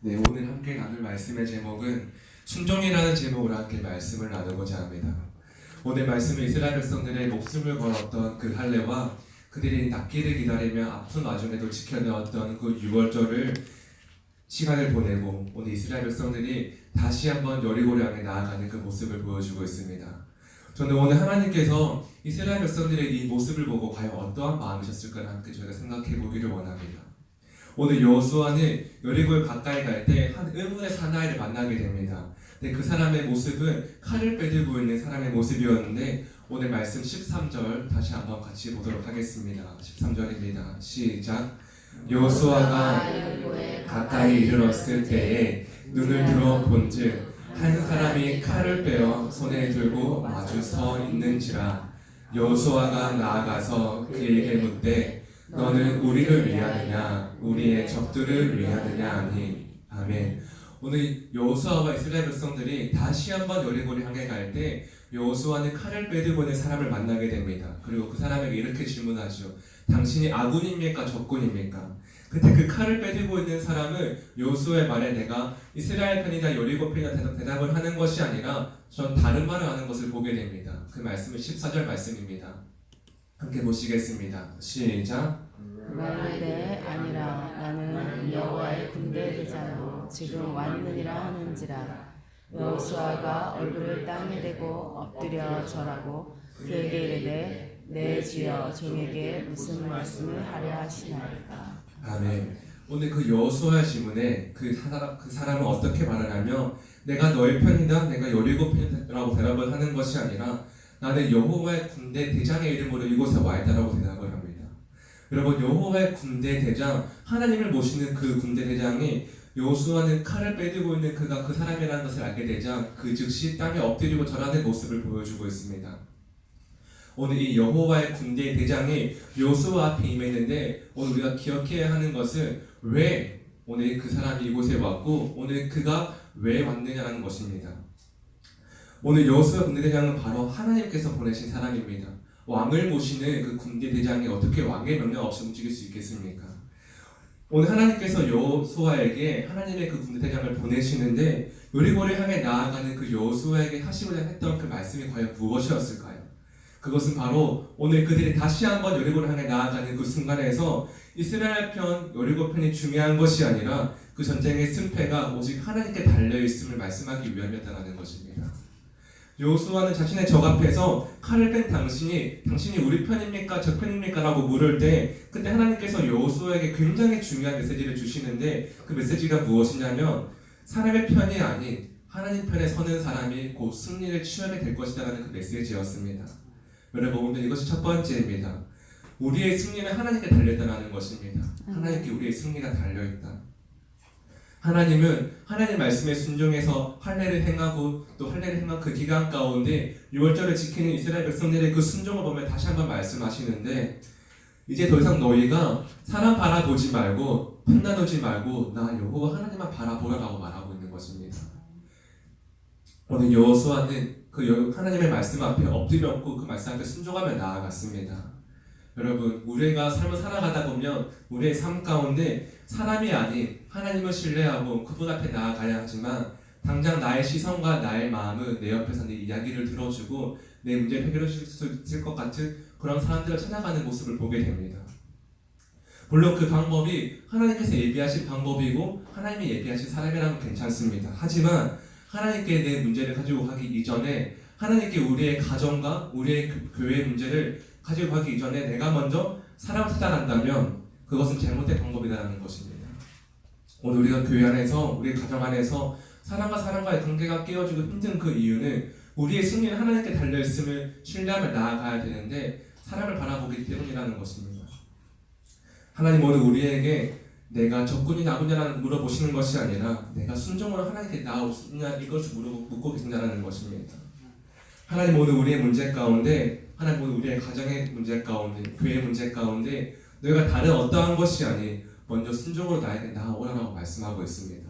네, 오늘 함께 나눌 말씀의 제목은 순종이라는 제목으로 함께 말씀을 나누고자 합니다. 오늘 말씀은 이스라엘 백성들의 목숨을 걸었던 그 할례와 그들이 낫기를 기다리며 아픈 와중에도 지켜내었던 그 유월절을 시간을 보내고 오늘 이스라엘 백성들이 다시 한번 여리고를 향해 나아가는 그 모습을 보여주고 있습니다. 저는 오늘 하나님께서 이스라엘 백성들의 이 모습을 보고 과연 어떠한 마음이셨을까 함께 저희가 생각해 보기를 원합니다. 오늘 여호수아는 여리고에 가까이 갈 때 한 의문의 사나이를 만나게 됩니다. 근데 그 사람의 모습은 칼을 빼들고 있는 사람의 모습이었는데 오늘 말씀 13절 다시 한번 같이 보도록 하겠습니다. 13절입니다. 시작. 여호수아가 여리고에 가까이 이르렀을 때에 눈을 들어 본즉 한 사람이 칼을 빼어 손에 들고 마주 서 있는지라. 여호수아가 나아가서 그에게 묻되 너는 우리를 위하느냐 우리의 적들을 위하느냐 하니. 아멘. 오늘 여호수아와 이스라엘 백성들이 다시 한번 여리고를 향해 갈 때 여호수아는 칼을 빼들고 있는 사람을 만나게 됩니다. 그리고 그 사람에게 이렇게 질문하죠. 당신이 아군입니까 적군입니까? 그때 그 칼을 빼들고 있는 사람은 여호수아의 말에 내가 이스라엘 편이다 여리고 편이다 대답을 하는 것이 아니라 전 다른 말을 하는 것을 보게 됩니다. 그 말씀은 14절 말씀입니다. 함께 보시겠습니다. 시작. 말하되 아니라 나는 여호와의 군대 대장으로 지금 왔느니라 하는지라. 여호수아가 얼굴을 땅에 대고 엎드려 절하고 그에게 이르되 내 주여 종에게 무슨 말씀을 하려 하시나이까. 아멘. 오늘 그 여호수아의 질문에 그 사람은 어떻게 말을 하며 내가 너의 편이다 내가 여리고 편이라고 대답을 하는 것이 아니라 나는 여호와의 군대 대장의 이름으로 이곳에 와 있다라고 대답을 합니다. 여러분, 여호와의 군대 대장, 하나님을 모시는 그 군대 대장이 여호수아는 칼을 빼들고 있는 그가 그 사람이라는 것을 알게 되자 그 즉시 땅에 엎드리고 절하는 모습을 보여주고 있습니다. 오늘 이 여호와의 군대 대장이 여호수아 앞에 임했는데 오늘 우리가 기억해야 하는 것은 왜 오늘 그 사람이 이곳에 왔고 오늘 그가 왜 왔느냐는 것입니다. 오늘 여호수아 군대 대장은 바로 하나님께서 보내신 사람입니다. 왕을 모시는 그 군대 대장이 어떻게 왕의 명령 없이 움직일 수 있겠습니까? 오늘 하나님께서 여호수아에게 하나님의 그 군대 대장을 보내시는데 여리고를 향해 나아가는 그 여호수아에게 하시고자 했던 그 말씀이 과연 무엇이었을까요? 그것은 바로 오늘 그들이 다시 한번 여리고를 향해 나아가는 그 순간에서 이스라엘 편, 여리고 편이 중요한 것이 아니라 그 전쟁의 승패가 오직 하나님께 달려있음을 말씀하기 위함이었다는 것입니다. 여호수아는 자신의 적 앞에서 칼을 뺀 당신이 우리 편입니까? 적 편입니까? 라고 물을 때 그때 하나님께서 여호수아에게 굉장히 중요한 메시지를 주시는데 그 메시지가 무엇이냐면 사람의 편이 아닌 하나님 편에 서는 사람이 곧 승리를 취하게 될 것이다라는 그 메시지였습니다. 여러분, 오늘 이것이 첫 번째입니다. 우리의 승리는 하나님께 달려있다는 것입니다. 하나님께 우리의 승리가 달려있다. 하나님은 하나님 말씀에 순종해서 할례를 행하고 또 할례를 행한 그 기간 가운데 유월절을 지키는 이스라엘 백성들의 그 순종을 보면 다시 한번 말씀하시는데 이제 더 이상 너희가 사람 바라보지 말고 판단하지 말고 나 여호와 하나님만 바라보라라고 말하고 있는 것입니다. 오늘 여호수아는 그 하나님의 말씀 앞에 엎드렸고 그 말씀 앞에 순종하며 나아갔습니다. 여러분, 우리가 삶을 살아가다 보면 우리의 삶 가운데 사람이 아닌 하나님을 신뢰하고 그분 앞에 나아가야 하지만 당장 나의 시선과 나의 마음은 내 옆에서 내 이야기를 들어주고 내 문제를 해결해 줄 수 있을 것 같은 그런 사람들을 찾아가는 모습을 보게 됩니다. 물론 그 방법이 하나님께서 예비하신 방법이고 하나님이 예비하신 사람이라면 괜찮습니다. 하지만 하나님께 내 문제를 가지고 가기 이전에 하나님께 우리의 가정과 우리의 교회의 문제를 가지고 가기 이전에 내가 먼저 사람을 찾아간다면 그것은 잘못된 방법이라는 것입니다. 오늘 우리가 교회 안에서 우리 가정 안에서 사람과 사람과의 관계가 깨어지고 힘든 그 이유는 우리의 승리는 하나님께 달려있음을 신뢰하며 나아가야 되는데 사람을 바라보기 때문이라는 것입니다. 하나님 오늘 우리에게 내가 적군이냐 아군이냐는 물어보시는 것이 아니라 내가 순종으로 하나님께 나오느냐 이것을 묻고 계신다는 것입니다. 하나님 오늘 우리의 문제 가운데 하나님 오늘 우리의 가정의 문제 가운데 교회의 문제 가운데 너희가 다른 어떠한 것이 아닌 먼저 순종으로 나에게 나아오라고 말씀하고 있습니다.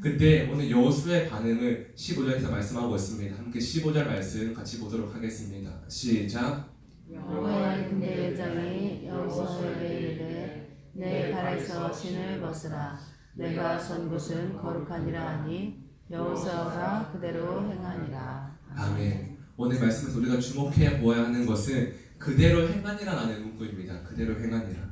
그때 오늘 여호수아의 반응을 15절에서 말씀하고 있습니다. 함께 15절 말씀 같이 보도록 하겠습니다. 시작. 여호와의 군대 대장이 여호수아에게 이르되 내 발에서 신을 벗으라. 내가 선 곳은 거룩하니라 하니 여호수아가 그대로 행하니라. 아멘. 오늘 말씀에서 우리가 주목해 보아야 하는 것은 그대로 행하니라라는 문구입니다. 그대로 행하니라.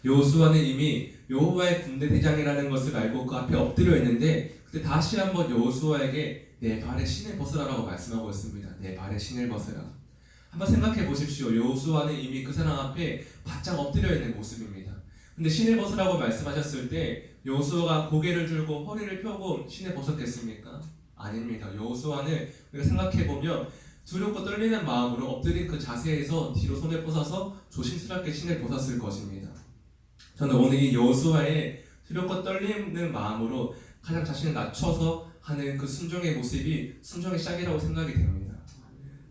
여호수아는 이미 여호와의 군대 대장이라는 것을 알고 그 앞에 엎드려 있는데 그때 다시 한번 여호수아에게 내 발에 신을 벗으라라고 말씀하고 있습니다. 내 발에 신을 벗으라. 한번 생각해 보십시오. 여호수아는 이미 그 사람 앞에 바짝 엎드려 있는 모습입니다. 근데 신을 벗으라고 말씀하셨을 때 여호수아가 고개를 들고 허리를 펴고 신을 벗었겠습니까? 아닙니다. 여호수아는 우리가 생각해 보면 두렵고 떨리는 마음으로 엎드린 그 자세에서 뒤로 손을 뻗어서 조심스럽게 신을 벗었을 것입니다. 저는 오늘 이 여호수아의 두렵고 떨리는 마음으로 가장 자신을 낮춰서 하는 그 순종의 모습이 순종의 시작이라고 생각이 됩니다.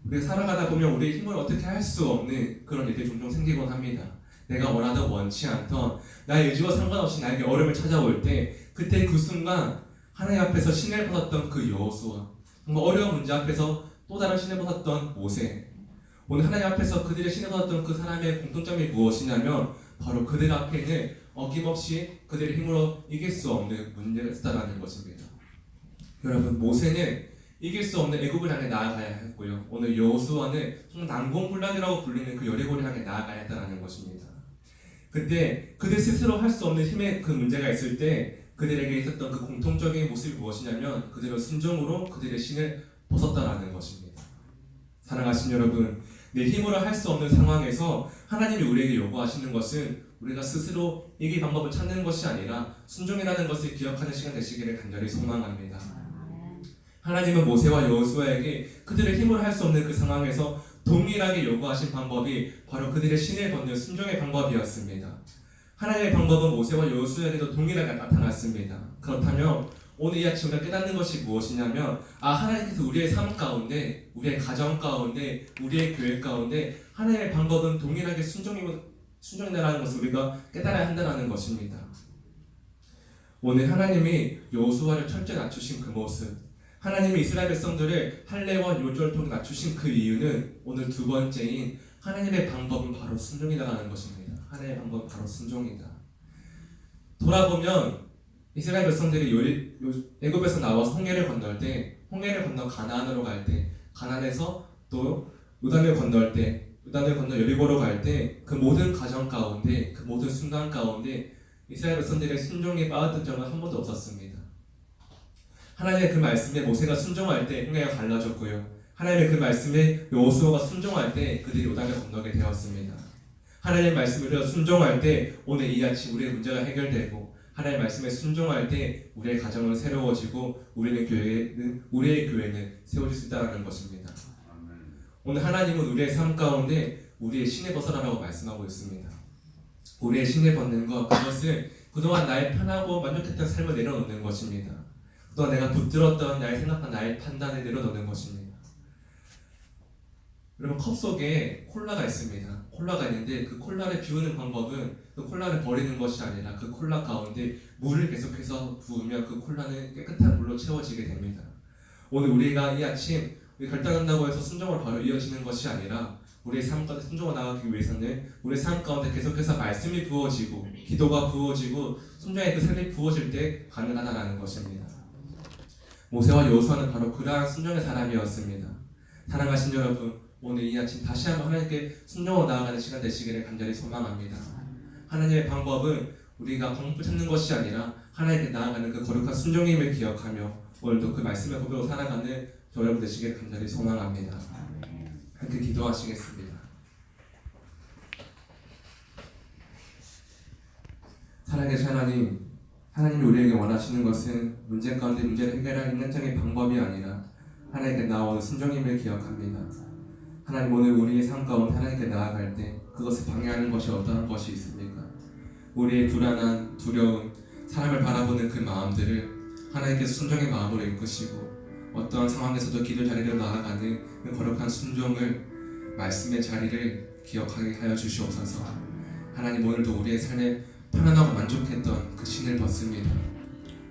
우리가 살아가다 보면 우리의 힘을 어떻게 할 수 없는 그런 일들이 종종 생기곤 합니다. 내가 원하든 원치 않던 나의 의지와 상관없이 나에게 어려움을 찾아올 때 그때 그 순간 하나님 앞에서 신을 벗었던 그 여호수아, 정말 어려운 문제 앞에서 또 다른 신을 벗었던 모세, 오늘 하나님 앞에서 그들의 신을 벗었던 그 사람의 공통점이 무엇이냐면 바로 그들 앞에는 어김없이 그들의 힘으로 이길 수 없는 문제가 있다는 것입니다. 여러분, 모세는 이길 수 없는 애굽을 향해 나아가야 했고요. 오늘 여호수아는 정말 난공불락이라고 불리는 그 여리고를 향해 나아가야 했다는 것입니다. 그때 그들 스스로 할 수 없는 힘의 그 문제가 있을 때 그들에게 있었던 그 공통적인 모습이 무엇이냐면 그들은 순종으로 그들의 신을 벗었다라는 것입니다. 사랑하신 여러분, 내 힘으로 할 수 없는 상황에서 하나님이 우리에게 요구하시는 것은 우리가 스스로 이길 방법을 찾는 것이 아니라 순종이라는 것을 기억하는 시간 되시기를 간절히 소망합니다. 하나님은 모세와 여호수아에게 그들의 힘으로 할 수 없는 그 상황에서 동일하게 요구하신 방법이 바로 그들의 신을 벗는 순종의 방법이었습니다. 하나님의 방법은 모세와 여호수아에게도 동일하게 나타났습니다. 그렇다면 오늘 이 아침 우리가 깨닫는 것이 무엇이냐면 하나님께서 우리의 삶 가운데, 우리의 가정 가운데, 우리의 교회 가운데 하나님의 방법은 동일하게 순종이라는 것을 우리가 깨달아야 한다는 것입니다. 오늘 하나님이 여호수아를 철저히 낮추신 그 모습, 하나님이 이스라엘 백성들을 할례와 요절을 통해 낮추신 그 이유는 오늘 두 번째인 하나님의 방법은 바로 순종이다라는 것입니다. 하나님의 방법은 바로 순종이다. 돌아보면 이스라엘 백성들이 애굽에서 나와서 홍해를 건널 때, 홍해를 건너 가나안으로 갈 때, 가나안에서 또 요단을 건널 때, 요단을 건너 여리고로 갈 때 그 모든 과정 가운데, 그 모든 순간 가운데 이스라엘 백성들의 순종이 빠졌던 적은 한 번도 없었습니다. 하나님의 그 말씀에 모세가 순종할 때 홍해가 갈라졌고요. 하나님의 그 말씀에 여호수아가 순종할 때 그들이 요단을 건너게 되었습니다. 하나님의 말씀을 우리가 순종할 때 오늘 이 아침 우리의 문제가 해결되고 하나님의 말씀에 순종할 때 우리의 가정은 새로워지고 우리의 교회는 세워질 수 있다는 것입니다. 오늘 하나님은 우리의 삶 가운데 우리의 신을 벗어라라고 말씀하고 있습니다. 우리의 신을 벗는 것, 그것은 그동안 나의 편하고 만족했던 삶을 내려놓는 것입니다. 그동안 내가 붙들었던 나의 생각과 나의 판단을 내려놓는 것입니다. 여러분, 컵 속에 콜라가 있습니다. 콜라가 있는데 그 콜라를 비우는 방법은 그 콜라를 버리는 것이 아니라 그 콜라 가운데 물을 계속해서 부으면 그 콜라는 깨끗한 물로 채워지게 됩니다. 오늘 우리가 이 아침 우리 결단한다고 해서 순종으로 바로 이어지는 것이 아니라 우리의 삶 가운데 순종을 나가기 위해서는 우리의 삶 가운데 계속해서 말씀이 부어지고 기도가 부어지고 순종의 그 삶이 부어질 때 가능하다는 것입니다. 모세와 여호수아는 바로 그러한 순종의 사람이었습니다. 사랑하신 여러분, 오늘 이 아침 다시 한번 하나님께 순종으로 나아가는 시간 되시기를 간절히 소망합니다. 하나님의 방법은 우리가 방법을 찾는 것이 아니라 하나님께 나아가는 그 거룩한 순종임을 기억하며 오늘도 그 말씀의 고백으로 살아가는 저 여러분 되시기를 간절히 소망합니다. 함께 기도하시겠습니다. 사랑하신 하나님, 하나님이 우리에게 원하시는 것은 문제 가운데 문제를 해결할 인간적인 방법이 아니라 하나님께 나아오는 순종임을 기억합니다. 하나님, 오늘 우리의 삶 가운데 하나님께 나아갈 때 그것을 방해하는 것이 어떠한 것이 있습니까? 우리의 불안한, 두려운, 사람을 바라보는 그 마음들을 하나님께서 순종의 마음으로 이끄시고 어떠한 상황에서도 기도 자리로 나아가는 그 거룩한 순종을, 말씀의 자리를 기억하게 하여 주시옵소서. 하나님, 오늘도 우리의 삶에 편안하고 만족했던 그 신을 벗습니다.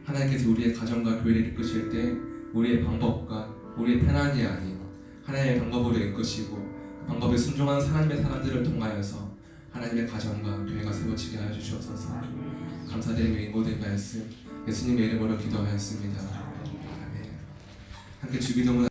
하나님께서 우리의 가정과 교회를 이끄실 때 우리의 방법과 우리의 편안이 아닌 하나님의 방법으로 이끄시고 그 방법에 순종하는 하나님의 사람들을 통하여서 하나님의 가정과 교회가 세워지게 하여 주시옵소서. 감사드리며 이 모든 말씀 예수님의 이름으로 기도하였습니다. 아멘. 함께 주기도문